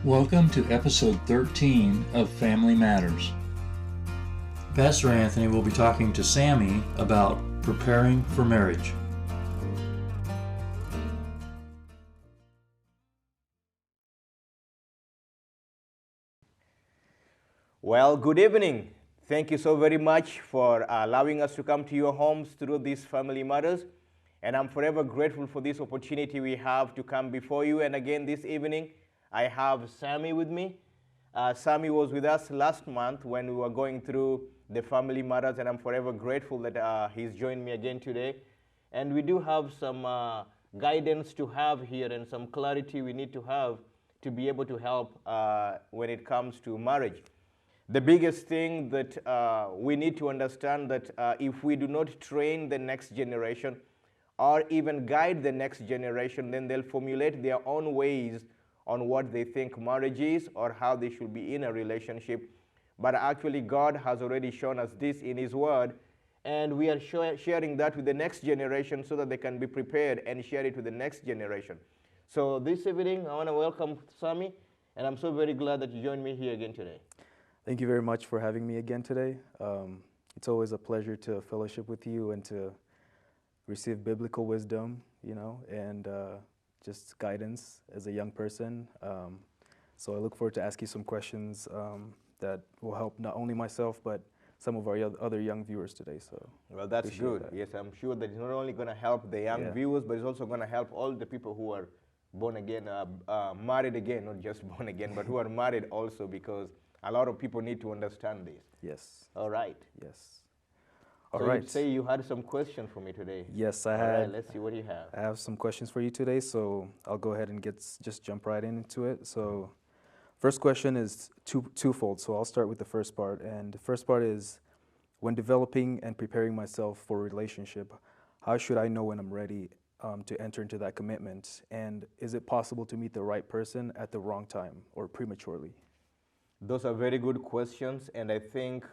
Welcome to episode 13 of Family Matters. Pastor Anthony will be talking to Sammy about preparing for marriage. Well, good evening. Thank you so very much for allowing us to come to your homes through these Family Matters. And I'm forever grateful for this opportunity we have to come before you. And again, this evening, I have Sammy with me. Sammy was with us last month when we were going through the Family Matters, and I'm forever grateful that he's joined me again today. And we do have some guidance to have here and some clarity we need to have to be able to help when it comes to marriage. The biggest thing that we need to understand that if we do not train the next generation or even guide the next generation, then they'll formulate their own ways on what they think marriage is or how they should be in a relationship. But actually, God has already shown us this in His Word, and we are sharing that with the next generation so that they can be prepared and share it with the next generation. So this evening, I want to welcome Sammy, and I'm so very glad that you joined me here again today. Thank you very much for having me again today. It's always a pleasure to fellowship with you and to receive biblical wisdom, and just guidance as a young person. So I look forward to asking some questions that will help not only myself, but some of our other young viewers today. So well, that's good. That. Yes, I'm sure that it's not only going to help the young viewers, but it's also going to help all the people who are born again, married again, not just born again, but who are married also, because a lot of people need to understand this. Yes. All right. Yes. All right. You say you had some questions for me today. Yes, I had. All right, let's see what you have. I have some questions for you today, so I'll go ahead and just jump right into it. So first question is twofold, so I'll start with the first part. And the first part is, when developing and preparing myself for a relationship, how should I know when I'm ready to enter into that commitment? And is it possible to meet the right person at the wrong time or prematurely? Those are very good questions, and I think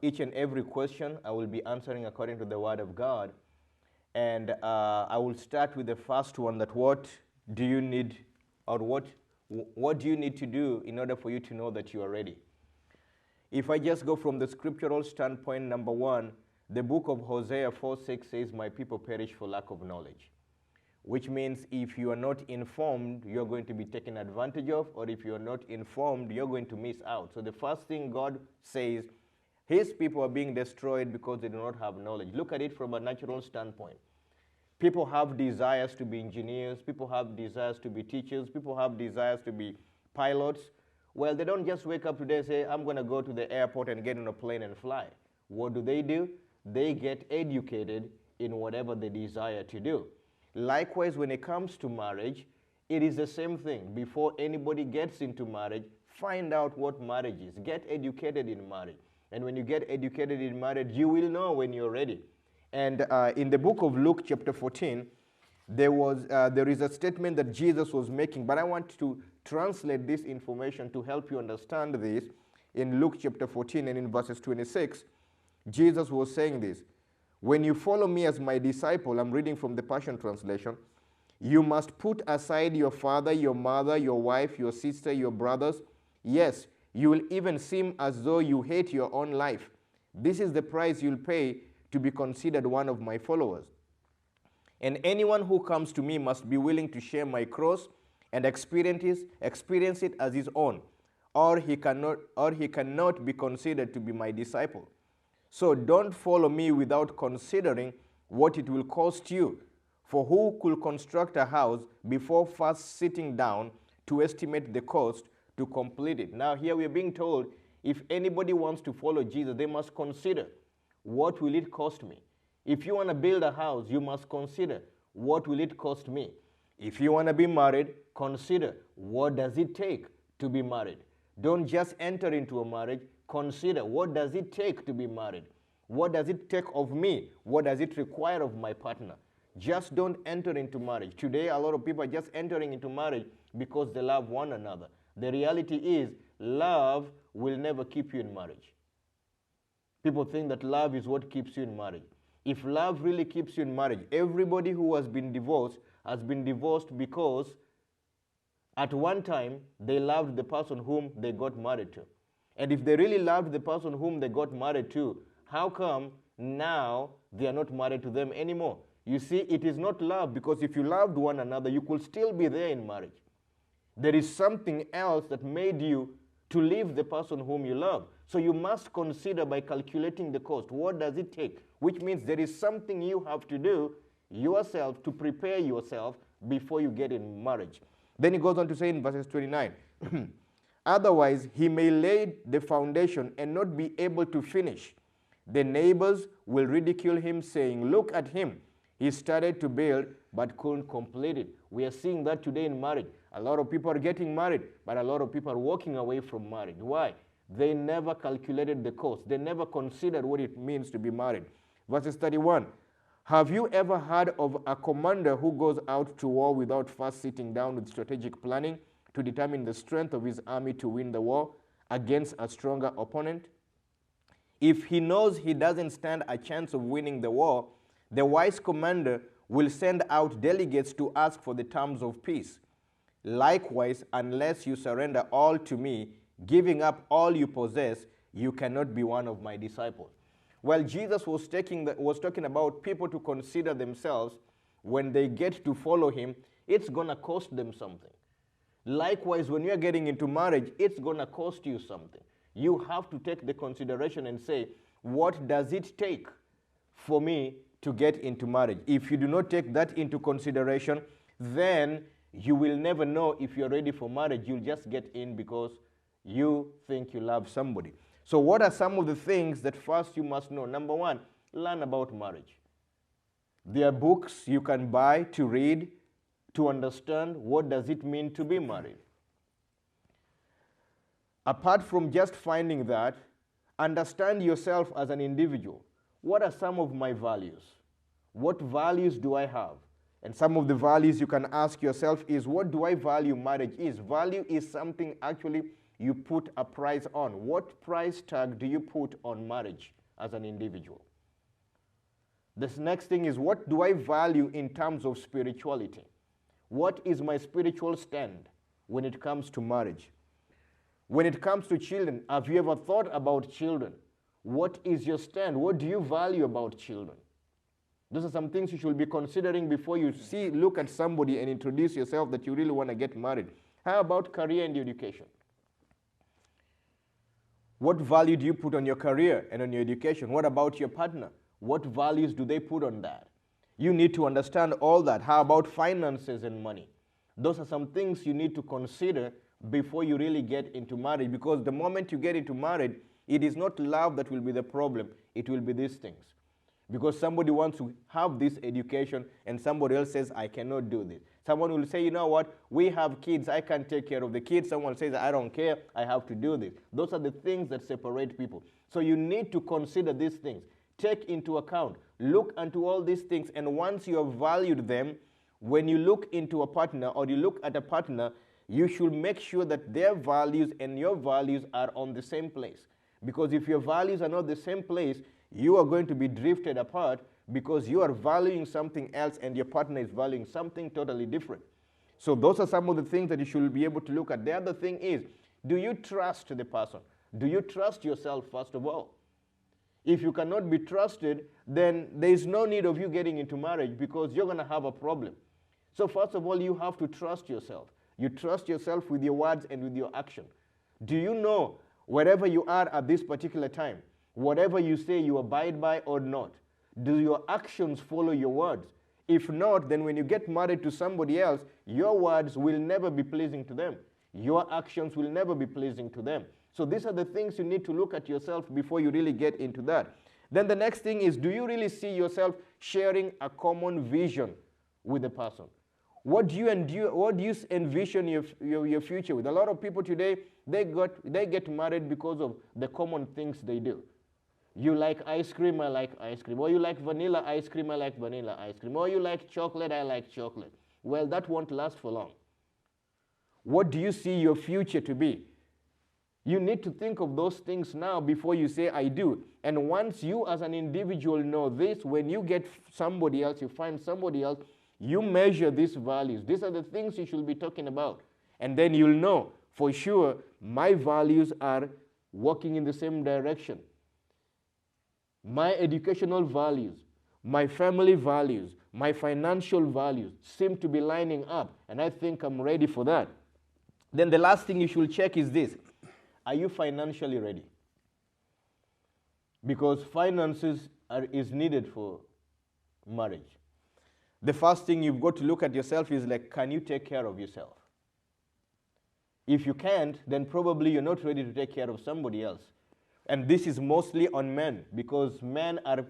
each and every question I will be answering according to the Word of God. And I will start with the first one, that what do you need, or what do you need to do in order for you to know that you are ready? If I just go from the scriptural standpoint, number one, the book of Hosea 4:6 says, "My people perish for lack of knowledge." Which means if you are not informed, you're going to be taken advantage of, or if you're not informed, you're going to miss out. So the first thing God says, His people are being destroyed because they do not have knowledge. Look at it from a natural standpoint. People have desires to be engineers, people have desires to be teachers, people have desires to be pilots. Well, they don't just wake up today and say, I'm going to go to the airport and get on a plane and fly. What do? They get educated in whatever they desire to do. Likewise, when it comes to marriage, it is the same thing. Before anybody gets into marriage, find out what marriage is. Get educated in marriage. And when you get educated in marriage, you will know when you're ready. And in the book of Luke chapter 14, there is a statement that Jesus was making, but I want to translate this information to help you understand this. In Luke chapter 14 and in verses 26, Jesus was saying this. When you follow me as my disciple, I'm reading from the Passion Translation, you must put aside your father, your mother, your wife, your sister, your brothers. Yes, you will even seem as though you hate your own life. This is the price you'll pay to be considered one of my followers. And anyone who comes to me must be willing to share my cross and experience it as his own, or he cannot be considered to be my disciple. So don't follow me without considering what it will cost you. For who could construct a house before first sitting down to estimate the cost to complete it? Now here we are being told, if anybody wants to follow Jesus, they must consider, what will it cost me? If you want to build a house, you must consider, what will it cost me? If you want to be married, consider, what does it take to be married? Don't just enter into a marriage. Consider, what does it take to be married? What does it take of me? What does it require of my partner? Just don't enter into marriage. Today, a lot of people are just entering into marriage because they love one another. The reality is, love will never keep you in marriage. People think that love is what keeps you in marriage. If love really keeps you in marriage, everybody who has been divorced because At one time, they loved the person whom they got married to. And if they really loved the person whom they got married to, how come now they are not married to them anymore? You see, it is not love, because if you loved one another, you could still be there in marriage. There is something else that made you to leave the person whom you love. So you must consider by calculating the cost. What does it take? Which means there is something you have to do yourself to prepare yourself before you get in marriage. Then he goes on to say in verses 29, otherwise he may lay the foundation and not be able to finish. The neighbors will ridicule him, saying, look at him. He started to build but couldn't complete it. We are seeing that today in marriage. A lot of people are getting married, but a lot of people are walking away from marriage. Why? They never calculated the cost. They never considered what it means to be married. Verses 31. Have you ever heard of a commander who goes out to war without first sitting down with strategic planning to determine the strength of his army to win the war against a stronger opponent? If he knows he doesn't stand a chance of winning the war, the wise commander will send out delegates to ask for the terms of peace. Likewise, unless you surrender all to me, giving up all you possess, you cannot be one of my disciples. Well, Jesus was talking about people to consider themselves when they get to follow him, it's going to cost them something. Likewise, when you're getting into marriage, it's going to cost you something. You have to take the consideration and say, what does it take for me to get into marriage? If you do not take that into consideration, then you will never know if you're ready for marriage. You'll just get in because you think you love somebody. So what are some of the things that first you must know? Number one, learn about marriage. There are books you can buy to read, to understand what does it mean to be married. Apart from just finding that, understand yourself as an individual. What are some of my values? What values do I have? And some of the values you can ask yourself is, what do I value marriage is? Value is something actually you put a price on. What price tag do you put on marriage as an individual? This next thing is, what do I value in terms of spirituality? What is my spiritual stand when it comes to marriage? When it comes to children, have you ever thought about children? What is your stand? What do you value about children? Those are some things you should be considering before you look at somebody and introduce yourself that you really want to get married. How about career and education? What value do you put on your career and on your education? What about your partner? What values do they put on that? You need to understand all that. How about finances and money? Those are some things you need to consider before you really get into marriage, because the moment you get into marriage, it is not love that will be the problem. It will be these things. Because somebody wants to have this education and somebody else says, I cannot do this. Someone will say, you know what, we have kids, I can't take care of the kids. Someone says, I don't care, I have to do this. Those are the things that separate people. So you need to consider these things. Take into account, look into all these things, and once you have valued them, when you look into a partner or you look at a partner, you should make sure that their values and your values are on the same place. Because if your values are not the same place, you are going to be drifted apart because you are valuing something else and your partner is valuing something totally different. So those are some of the things that you should be able to look at. The other thing is, do you trust the person? Do you trust yourself first of all? If you cannot be trusted, then there is no need of you getting into marriage because you're going to have a problem. So first of all, you have to trust yourself. You trust yourself with your words and with your action. Do you know wherever you are at this particular time, whatever you say you abide by or not, do your actions follow your words? If not, then when you get married to somebody else, your words will never be pleasing to them. Your actions will never be pleasing to them. So these are the things you need to look at yourself before you really get into that. Then the next thing is, do you really see yourself sharing a common vision with the person? What do you envision your future with? A lot of people today, they get married because of the common things they do. You like ice cream, I like ice cream. Or you like vanilla ice cream, I like vanilla ice cream. Or you like chocolate, I like chocolate. Well, that won't last for long. What do you see your future to be? You need to think of those things now before you say, I do. And once you as an individual know this, when you get somebody else, you find somebody else, you measure these values. These are the things you should be talking about. And then you'll know for sure my values are working in the same direction. My educational values, my family values, my financial values seem to be lining up, and I think I'm ready for that. Then the last thing you should check is this. Are you financially ready? Because finances is needed for marriage. The first thing you've got to look at yourself is like, can you take care of yourself? If you can't, then probably you're not ready to take care of somebody else. And this is mostly on men, because men are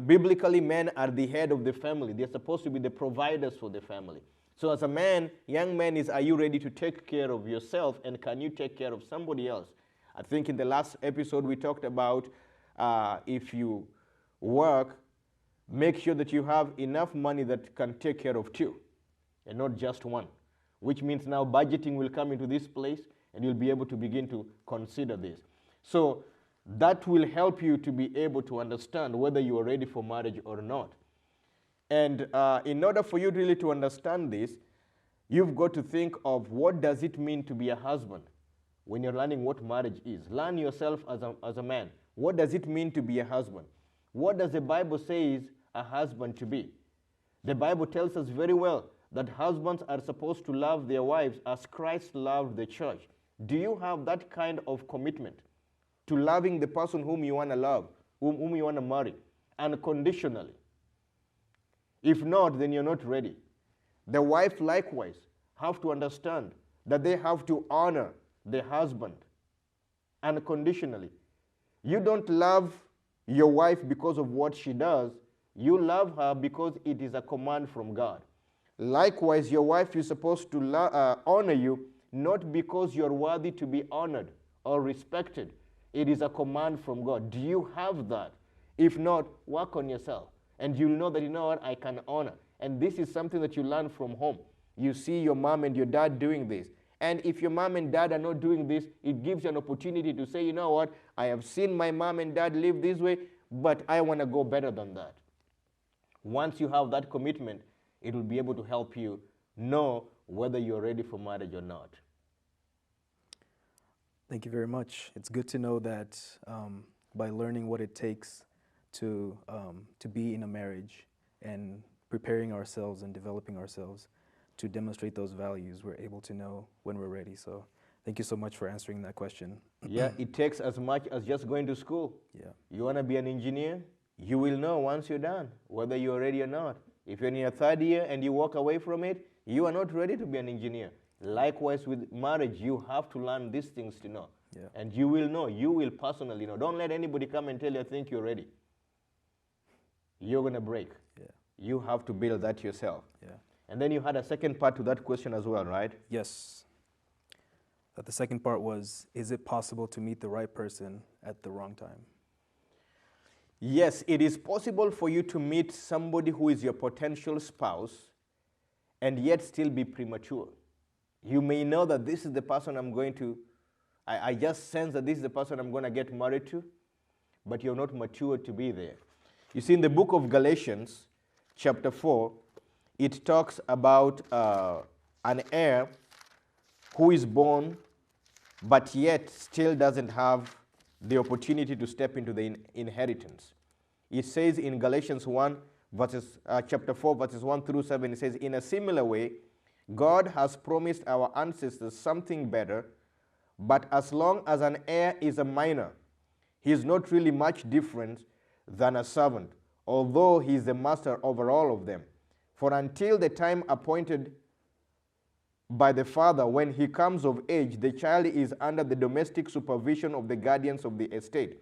biblically, men are the head of the family. They're supposed to be the providers for the family. So as a man, young man are you ready to take care of yourself, and can you take care of somebody else? I think in the last episode we talked about if you work, make sure that you have enough money that can take care of two and not just one, which means now budgeting will come into this place and you'll be able to begin to consider this. So that will help you to be able to understand whether you are ready for marriage or not. And in order for you really to understand this, you've got to think of what does it mean to be a husband when you're learning what marriage is. Learn yourself as a man. What does it mean to be a husband? What does the Bible say is a husband to be? The Bible tells us very well that husbands are supposed to love their wives as Christ loved the church. Do you have that kind of commitment to loving the person whom you want to love, whom you want to marry, unconditionally? If not, then you're not ready. The wife likewise have to understand that they have to honor the husband unconditionally. You don't love your wife because of what she does. You love her because it is a command from God. Likewise, your wife is supposed to honor you not because you're worthy to be honored or respected. It is a command from God. Do you have that? If not, work on yourself. And you'll know that, you know what, I can honor. And this is something that you learn from home. You see your mom and your dad doing this. And if your mom and dad are not doing this, it gives you an opportunity to say, you know what, I have seen my mom and dad live this way, but I want to go better than that. Once you have that commitment, it will be able to help you know whether you're ready for marriage or not. Thank you very much. It's good to know that by learning what it takes to be in a marriage and preparing ourselves and developing ourselves to demonstrate those values, we're able to know when we're ready. So thank you so much for answering that question. Yeah, it takes as much as just going to school. Yeah. You want to be an engineer? You will know once you're done whether you're ready or not. If you're in your third year and you walk away from it, you are not ready to be an engineer. Likewise with marriage, you have to learn these things to know. Yeah. And you will know. You will personally know. Don't let anybody come and tell you, I think you're ready. You're going to break. Yeah. You have to build that yourself. Yeah. And then you had a second part to that question as well, right? Yes. The second part was, is it possible to meet the right person at the wrong time? Yes, it is possible for you to meet somebody who is your potential spouse and yet still be premature. You may know that this is the person I just sense that this is the person I'm going to get married to, but you're not mature to be there. You see, in the book of Galatians, chapter 4, it talks about an heir who is born, but yet still doesn't have the opportunity to step into the inheritance. It says in Galatians 1, chapter 4, verses 1 through 7, it says, in a similar way, God has promised our ancestors something better, but as long as an heir is a minor, he is not really much different than a servant, although he is the master over all of them. For until the time appointed by the father, when he comes of age, the child is under the domestic supervision of the guardians of the estate.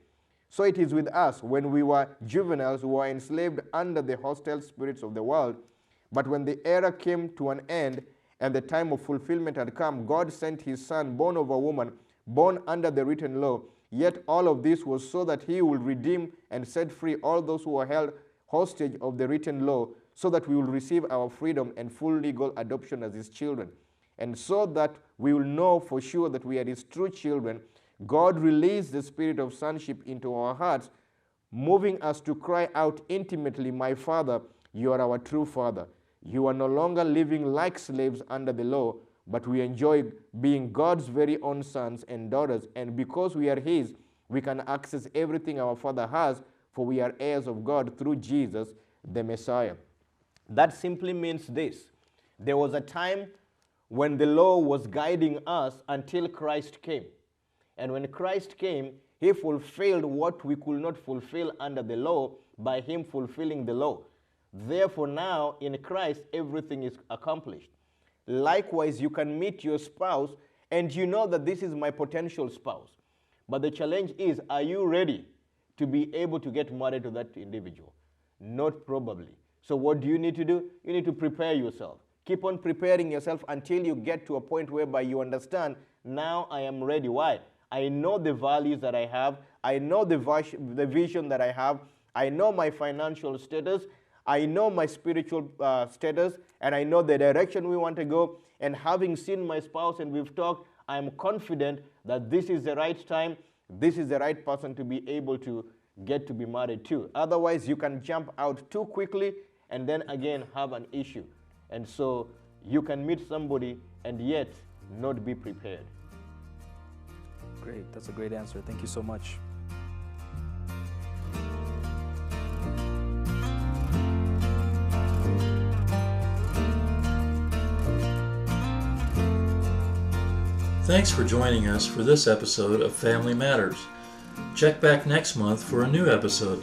So it is with us. When we were juveniles, we were enslaved under the hostile spirits of the world. But when the era came to an end and the time of fulfillment had come, God sent his son, born of a woman, born under the written law. Yet all of this was so that he will redeem and set free all those who were held hostage of the written law, so that we will receive our freedom and full legal adoption as his children. And so that we will know for sure that we are his true children, God released the spirit of sonship into our hearts, moving us to cry out intimately, my Father, you are our true Father. You are no longer living like slaves under the law, but we enjoy being God's very own sons and daughters. And because we are His, we can access everything our Father has, for we are heirs of God through Jesus, the Messiah. That simply means this. There was a time when the law was guiding us until Christ came. And when Christ came, He fulfilled what we could not fulfill under the law by Him fulfilling the law. Therefore now, in Christ, everything is accomplished. Likewise, you can meet your spouse and you know that this is my potential spouse. But the challenge is, are you ready to be able to get married to that individual? Not probably. So what do you need to do? You need to prepare yourself. Keep on preparing yourself until you get to a point whereby you understand, now I am ready. Why? I know the values that I have. I know the vision that I have. I know my financial status. I know my spiritual status. And I know the direction we want to go. And having seen my spouse and we've talked, I'm confident that this is the right time. This is the right person to be able to get to be married to. Otherwise, you can jump out too quickly and then again have an issue. And so you can meet somebody and yet not be prepared. Great. That's a great answer. Thank you so much. Thanks for joining us for this episode of Family Matters. Check back next month for a new episode.